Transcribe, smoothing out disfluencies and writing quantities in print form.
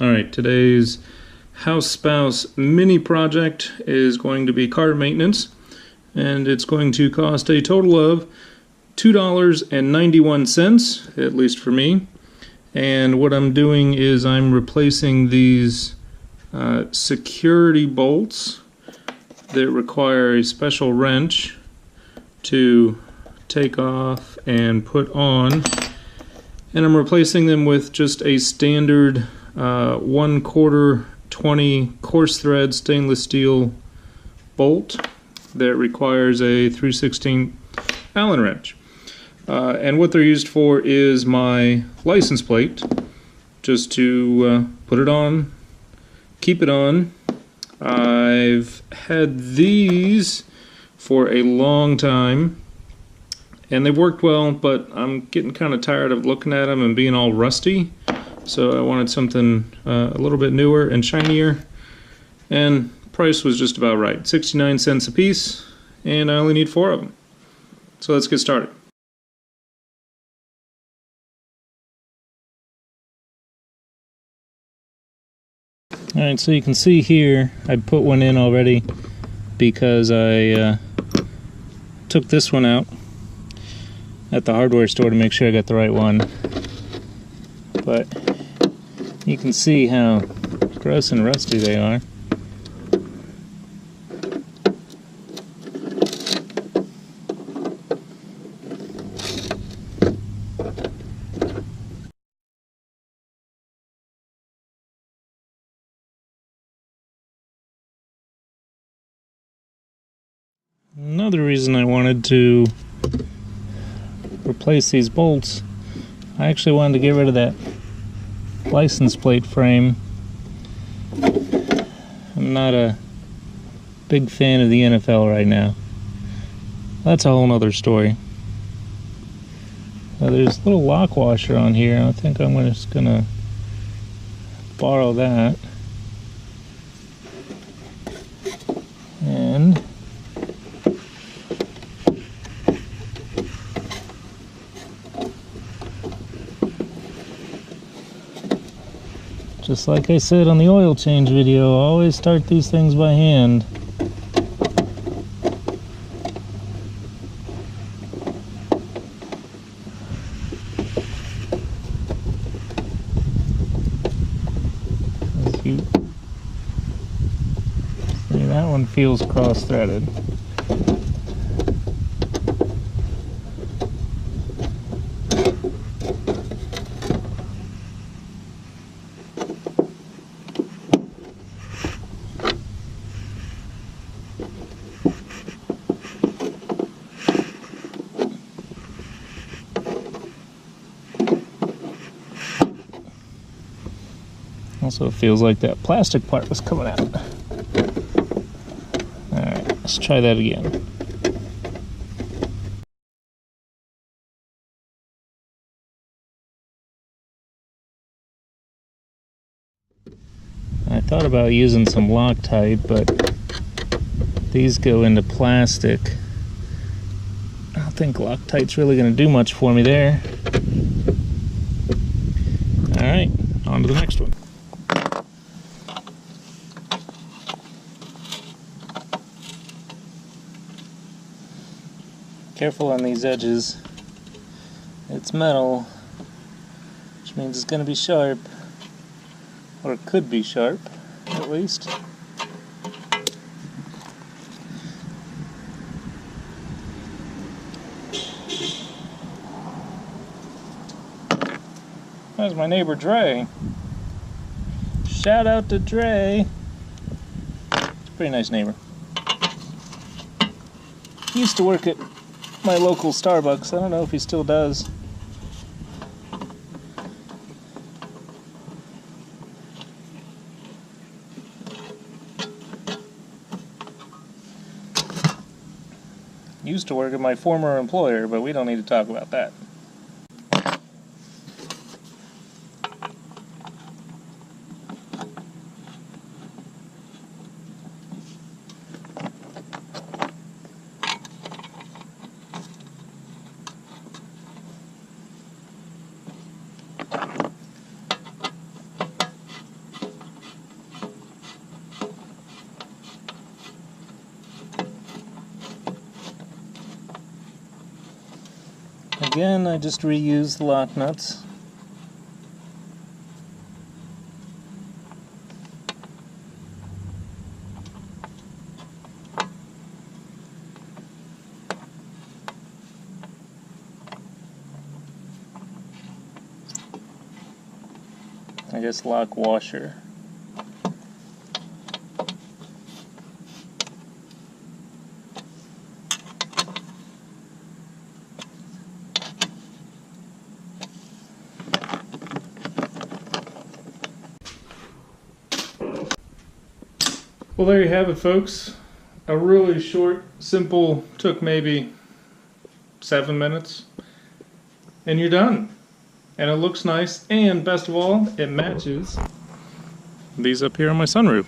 Alright, today's house spouse mini project is going to be car maintenance, and it's going to cost a total of $2.91, at least for me. And what I'm doing is I'm replacing these security bolts that require a special wrench to take off and put on, and I'm replacing them with just a standard 1/4 20 coarse thread stainless steel bolt that requires a 3/16 Allen wrench. And what they're used for is my license plate, just to put it on, keep it on. I've had these for a long time and they've worked well, but I'm getting kind of tired of looking at them and being all rusty. So I wanted something a little bit newer and shinier, and price was just about right, 69 cents a piece, and I only need 4 of them. So let's get started. Alright, so you can see here I put one in already because I took this one out at the hardware store to make sure I got the right one. But you can see how gross and rusty they are. Another reason I wanted to replace these bolts, I actually wanted to get rid of that license plate frame. I'm not a big fan of the NFL right now. That's a whole nother story. There's a little lock washer on here. I think I'm just gonna borrow that. And just like I said on the oil change video, always start these things by hand. See, that one feels cross-threaded. Also, it feels like that plastic part was coming out. Alright, let's try that again. I thought about using some Loctite, but these go into plastic. I don't think Loctite's really going to do much for me there. Alright, on to the next one. Careful on these edges. It's metal, which means it's going to be sharp, or it could be sharp, at least. There's my neighbor Dre. Shout out to Dre. He's a pretty nice neighbor. He used to work at my local Starbucks. I don't know if he still does. Used to work at my former employer, but we don't need to talk about that. again, I just reuse the lock nuts. I guess lock washer. Well, there you have it, folks. A really short, simple, took maybe 7 minutes, and you're done. And it looks nice, and best of all, it matches these up here on my sunroof.